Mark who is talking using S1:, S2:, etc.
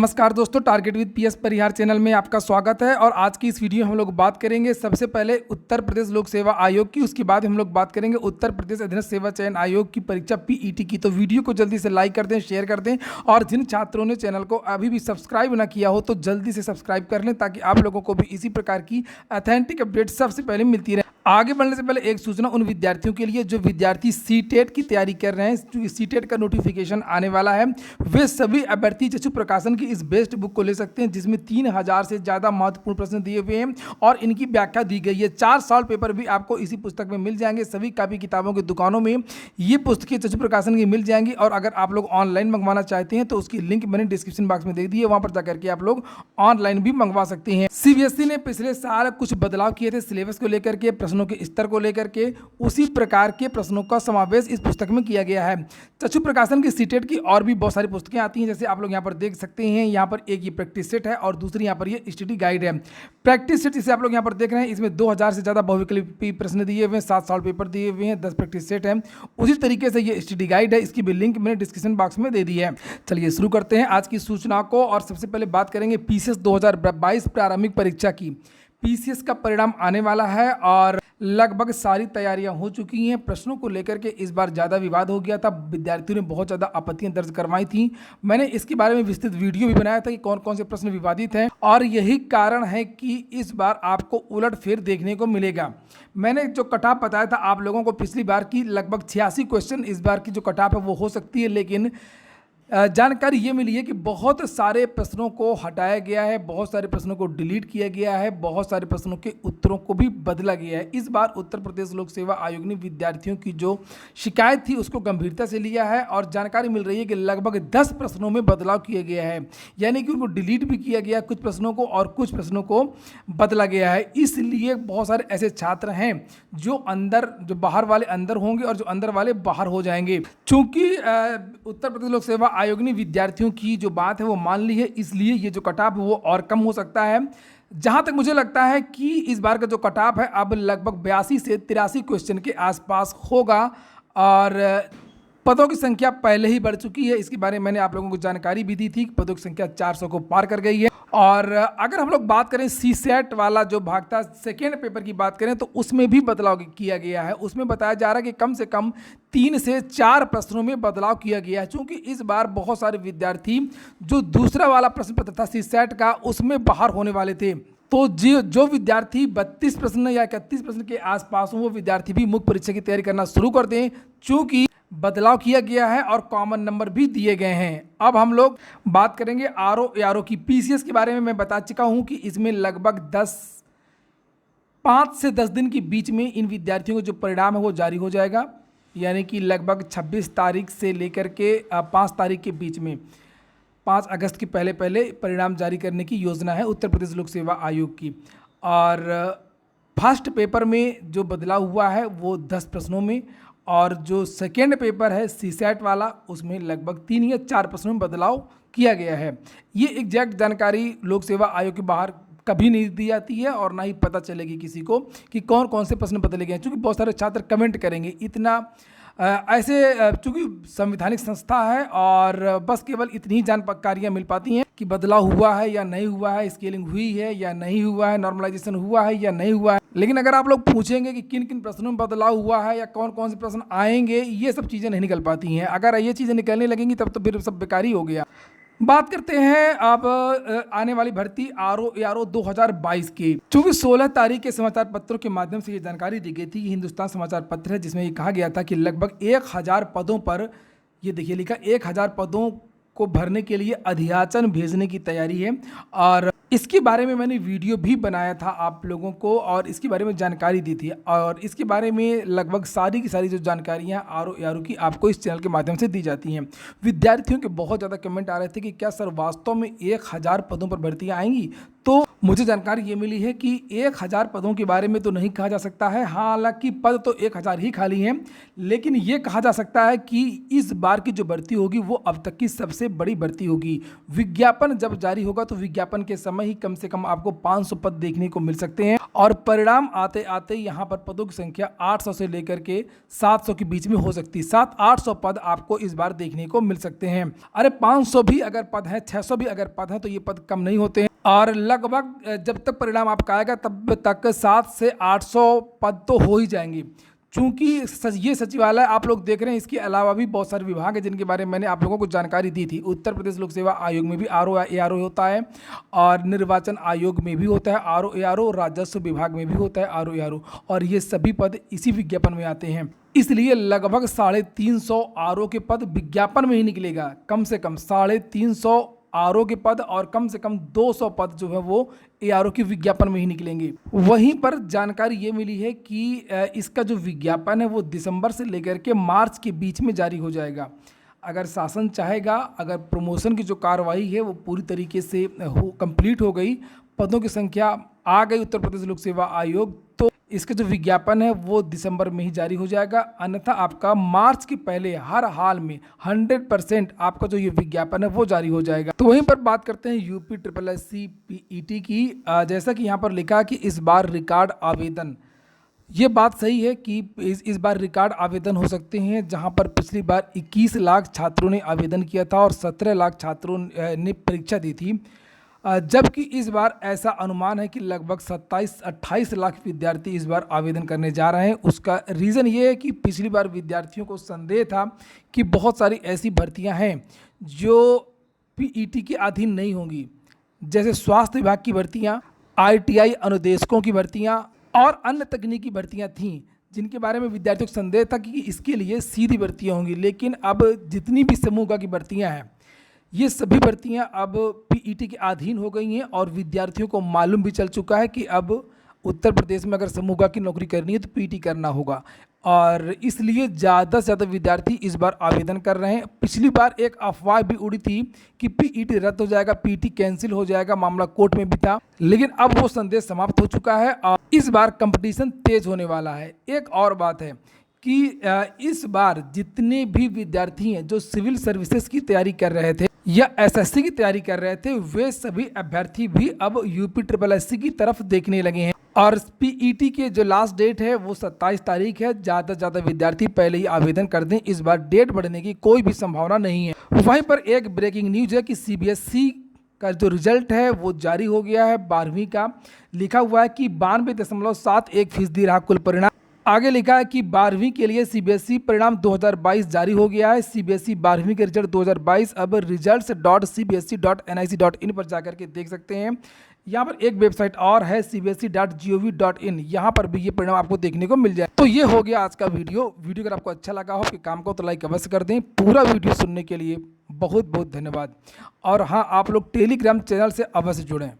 S1: नमस्कार दोस्तों, target with PS Parihar channel में आपका स्वागत है। और आज की इस वीडियो में हम लोग बात करेंगे सबसे पहले उत्तर प्रदेश लोक सेवा आयोग की, उसके बाद हम लोग बात करेंगे उत्तर प्रदेश अधीनस्थ सेवा चयन आयोग की परीक्षा पीईटी की। तो वीडियो को जल्दी से लाइक कर दें, शेयर कर दें, और जिन छात्रों ने चैनल को अभी भी सब्सक्राइब ना किया हो तो जल्दी से सब्सक्राइब कर लें, ताकि आप लोगों को भी इसी प्रकार की ऑथेंटिक अपडेट सबसे पहले मिलती रहे। आगे बढ़ने से पहले एक सूचना उन विद्यार्थियों के लिए जो विद्यार्थी सीटेट की तैयारी कर रहे हैं, क्योंकि सीटेट का नोटिफिकेशन आने वाला है। वे सभी अभ्यर्थी चक्षु प्रकाशन की इस बेस्ट बुक को ले सकते हैं, जिसमें 3000 से ज़्यादा महत्वपूर्ण प्रश्न दिए हुए हैं और इनकी व्याख्या दी गई है। 4 साल पेपर भी आपको इसी पुस्तक में मिल जाएंगे। सभी कापी किताबों की दुकानों में ये पुस्तकें चक्षु प्रकाशन की मिल जाएंगी। और अगर आप लोग ऑनलाइन मंगवाना चाहते हैं तो उसकी लिंक मैंने डिस्क्रिप्शन बॉक्स में दे दी है, वहाँ पर जाकर के आप लोग ऑनलाइन भी मंगवा सकते हैं। सीबीएसई ने पिछले साल कुछ बदलाव किए थे सिलेबस को लेकर के, प्रश्नों के स्तर को लेकर के। उसी प्रकार के प्रश्नों का समावेश इस पुस्तक में किया गया है। चक्षु प्रकाशन की सीटेट की और भी बहुत सारी पुस्तकें आती हैं, जैसे आप लोग यहाँ पर देख सकते हैं। यहाँ पर एक ये प्रैक्टिस सेट है और दूसरी यहाँ पर ये स्टडी गाइड है। प्रैक्टिस सेट जिसे आप लोग यहाँ पर देख रहे हैं, इसमें 2000 से ज़्यादा बहुविकल्पी प्रश्न दिए हुए हैं, 7 साल पेपर दिए हुए हैं, 10 प्रैक्टिस सेट है। उसी तरीके से ये स्टडी गाइड है, इसकी भी लिंक मैंने डिस्क्रिप्शन बॉक्स में दे दी है। चलिए शुरू करते हैं आज की सूचना को। और सबसे पहले बात करेंगे पीसीएस 2022 प्रारंभिक परीक्षा की। पीसीएस का परिणाम आने वाला है और लगभग सारी तैयारियां हो चुकी हैं। प्रश्नों को लेकर के इस बार ज़्यादा विवाद हो गया था, विद्यार्थियों ने बहुत ज़्यादा आपत्तियां दर्ज करवाई थी। मैंने इसके बारे में विस्तृत वीडियो भी बनाया था कि कौन कौन से प्रश्न विवादित हैं, और यही कारण है कि इस बार आपको उलटफेर देखने को मिलेगा। मैंने जो कट ऑफ बताया था आप लोगों को पिछली बार की, लगभग 86 क्वेश्चन इस बार की जो कट ऑफ है वो हो सकती है, लेकिन जानकारी ये मिली है कि बहुत सारे प्रश्नों को हटाया गया है, बहुत सारे प्रश्नों को डिलीट किया गया है, बहुत सारे प्रश्नों के उत्तरों को भी बदला गया है। इस बार उत्तर प्रदेश लोक सेवा आयोग ने विद्यार्थियों की जो शिकायत थी उसको गंभीरता से लिया है, और जानकारी मिल रही है कि लगभग 10 प्रश्नों में बदलाव किया गया है, यानी कि उनको डिलीट भी किया गया कुछ प्रश्नों को और कुछ प्रश्नों को बदला गया है। इसलिए बहुत सारे ऐसे छात्र हैं जो बाहर वाले अंदर होंगे और जो अंदर वाले बाहर हो जाएंगे। चूंकि उत्तर प्रदेश लोक सेवा आयोग ने विद्यार्थियों की जो बात है वो मान ली है, इसलिए ये जो कट ऑफ वो और कम हो सकता है। जहां तक मुझे लगता है कि इस बार का जो कट ऑफ है अब लगभग 82 से 83 क्वेश्चन के आसपास होगा, और पदों की संख्या पहले ही बढ़ चुकी है। इसके बारे में मैंने आप लोगों को जानकारी भी दी थी कि पदों की संख्या 400 को पार कर गई है। और अगर हम लोग बात करें सीसेट वाला जो भाग था, सेकेंड पेपर की बात करें, तो उसमें भी बदलाव किया गया है। उसमें बताया जा रहा है कि कम से कम 3 से 4 प्रश्नों में बदलाव किया गया है, क्योंकि इस बार बहुत सारे विद्यार्थी जो दूसरा वाला प्रश्न पत्र था सीसेट का, उसमें बाहर होने वाले थे। तो जो विद्यार्थी 32 प्रश्न या 31 प्रश्न के आसपास हो, वो विद्यार्थी भी मुख्य परीक्षा की तैयारी करना शुरू कर दें, चूंकि बदलाव किया गया है और कॉमन नंबर भी दिए गए हैं। अब हम लोग बात करेंगे आरओ की। पीसीएस के बारे में मैं बता चुका हूं कि इसमें लगभग 5 से 10 दिन के बीच में इन विद्यार्थियों का जो परिणाम है वो जारी हो जाएगा, यानी कि लगभग 26 तारीख से लेकर के 5 तारीख के बीच में, 5 अगस्त के पहले परिणाम जारी करने की योजना है उत्तर प्रदेश लोक सेवा आयोग की। और फर्स्ट पेपर में जो बदलाव हुआ है वो 10 प्रश्नों में, और जो सेकेंड पेपर है सीसेट वाला, उसमें लगभग 3 या 4 प्रश्नों में बदलाव किया गया है। ये एग्जैक्ट जानकारी लोक सेवा आयोग के बाहर कभी नहीं दी जाती है, और ना ही पता चलेगी किसी को कि कौन कौन से प्रश्न बदले गए हैं, क्योंकि बहुत सारे छात्र कमेंट करेंगे। इतना ऐसे चूँकि संवैधानिक संस्था है और बस केवल इतनी ही जानकारियाँ मिल पाती हैं कि बदलाव हुआ है या नहीं हुआ है, स्केलिंग हुई है या नहीं हुआ है, नॉर्मलाइजेशन हुआ है या नहीं हुआ है। लेकिन अगर आप लोग पूछेंगे कि किन किन प्रश्नों में बदलाव हुआ है या कौन कौन से प्रश्न आएंगे, ये सब चीज़ें नहीं निकल पाती हैं। अगर ये चीज़ें निकलने लगेंगी तब तो फिर सब बेकार ही हो गया। बात करते हैं अब आने वाली भर्ती आरओ 2022 की। चूँकि 16 तारीख के समाचार पत्रों के माध्यम से ये जानकारी दी गई थी। ये हिंदुस्तान समाचार पत्र है, जिसमें ये कहा गया था कि लगभग 1000 पदों पर, ये देखिए लिखा 1000 पदों को भरने के लिए अधियाचन भेजने की तैयारी है। और इसके बारे में मैंने वीडियो भी बनाया था आप लोगों को, और इसके बारे में जानकारी दी थी, और इसके बारे में लगभग सारी की सारी जो जानकारियाँ आरओ की आपको इस चैनल के माध्यम से दी जाती हैं। विद्यार्थियों के बहुत ज़्यादा कमेंट आ रहे थे कि क्या सर वास्तव में 1000 पदों पर भर्तियाँ आएंगी। तो मुझे जानकारी ये मिली है कि 1000 पदों के बारे में तो नहीं कहा जा सकता है, हालांकि पद तो 1000 ही खाली हैं, लेकिन ये कहा जा सकता है कि इस बार की जो भर्ती होगी वो अब तक की सबसे बड़ी भर्ती होगी। विज्ञापन जब जारी होगा तो विज्ञापन के समय ही कम से कम आपको 500 पद देखने को मिल सकते हैं और परिणाम आते आते यहाँ पर पदों की संख्या 800 से लेकर के 700 के बीच में हो सकती है। 700-800 पद आपको इस बार देखने को मिल सकते हैं। अरे 500 भी अगर पद है, 600 भी अगर पद है तो ये पद कम नहीं होते हैं और लगभग जब तक परिणाम आपका आएगा तब तक 700 से 800 पद तो हो ही जाएंगे। चूंकि ये सचिवालय आप लोग देख रहे हैं, इसके अलावा भी बहुत सारे विभाग हैं जिनके बारे में मैंने आप लोगों को जानकारी दी थी। उत्तर प्रदेश लोक सेवा आयोग में भी आरओ एआरओ होता है और निर्वाचन आयोग में भी होता है आरओ एआरओ, राजस्व विभाग में भी होता है आरओ एआरओ, और ये सभी पद इसी विज्ञापन में आते हैं। इसलिए लगभग 350 आरओ के पद विज्ञापन में ही निकलेगा। कम से कम 350 आरओ के पद और कम से कम 200 पद जो है वो एआरओ के विज्ञापन में ही निकलेंगे। वहीं पर जानकारी ये मिली है कि इसका जो विज्ञापन है वो दिसंबर से लेकर के मार्च के बीच में जारी हो जाएगा। अगर शासन चाहेगा, अगर प्रमोशन की जो कार्रवाई है वो पूरी तरीके से कंप्लीट हो गई, पदों की संख्या आ गई उत्तर प्रदेश लोक सेवा आयोग, तो इसका जो विज्ञापन है वो दिसंबर में ही जारी हो जाएगा। अन्यथा आपका मार्च के पहले हर हाल में 100% आपका जो ये विज्ञापन है वो जारी हो जाएगा। तो वहीं पर बात करते हैं यूपी SSSC PET की। जैसा कि यहाँ पर लिखा कि इस बार रिकॉर्ड आवेदन, ये बात सही है कि इस बार रिकॉर्ड आवेदन हो सकते हैं, जहां पर पिछली बार 21 लाख छात्रों ने आवेदन किया था और 17 लाख छात्रों ने परीक्षा दी थी, जबकि इस बार ऐसा अनुमान है कि लगभग 27-28 लाख विद्यार्थी इस बार आवेदन करने जा रहे हैं। उसका रीज़न ये है कि पिछली बार विद्यार्थियों को संदेह था कि बहुत सारी ऐसी भर्तियां हैं जो PET के अधीन नहीं होंगी, जैसे स्वास्थ्य विभाग की भर्तियां, ITI अनुदेशकों की भर्तियां और अन्य तकनीकी भर्तियां थीं, जिनके बारे में विद्यार्थियों को संदेह था कि इसके लिए सीधी भर्तियां होंगी। लेकिन अब जितनी भी समूह की भर्तियां हैं, ये सभी भर्तियां अब PET के अधीन हो गई हैं और विद्यार्थियों को मालूम भी चल चुका है कि अब उत्तर प्रदेश में अगर समूह की नौकरी करनी है तो PET करना होगा, और इसलिए ज़्यादा से ज़्यादा विद्यार्थी इस बार आवेदन कर रहे हैं। पिछली बार एक अफवाह भी उड़ी थी कि PET रद्द हो जाएगा, PET कैंसिल हो जाएगा, मामला कोर्ट में भी था, लेकिन अब वो संदेश समाप्त हो चुका है और इस बार कंपटीशन तेज होने वाला है। एक और बात है कि इस बार जितने भी विद्यार्थी हैं जो सिविल सर्विसेज की तैयारी कर रहे थे या SSC की तैयारी कर रहे थे, वे सभी अभ्यर्थी भी अब यूपी SSSC की तरफ देखने लगे हैं और PET के जो लास्ट डेट है वो 27 तारीख है। ज़्यादा से ज़्यादा विद्यार्थी पहले ही आवेदन कर दें, इस बार डेट बढ़ने की कोई भी संभावना नहीं है। वहीं पर एक ब्रेकिंग न्यूज है कि CBSE का जो रिजल्ट है वो जारी हो गया है। 12वीं का लिखा हुआ है कि 92.71% रहा कुल परिणाम। आगे लिखा है कि 12वीं के लिए CBSE परिणाम 2022 जारी हो गया है। CBSE 12वीं के रिजल्ट 2022 अब results.cbse.nic.in पर जाकर के देख सकते हैं। यहाँ पर एक वेबसाइट और है cbse.gov.in, यहाँ पर भी ये परिणाम आपको देखने को मिल जाए। तो ये हो गया आज का वीडियो। अगर आपको अच्छा लगा हो कि काम को तो लाइक अवश्य कर दें। पूरा वीडियो सुनने के लिए बहुत बहुत धन्यवाद। और हाँ, आप लोग टेलीग्राम चैनल से अवश्य जुड़ें।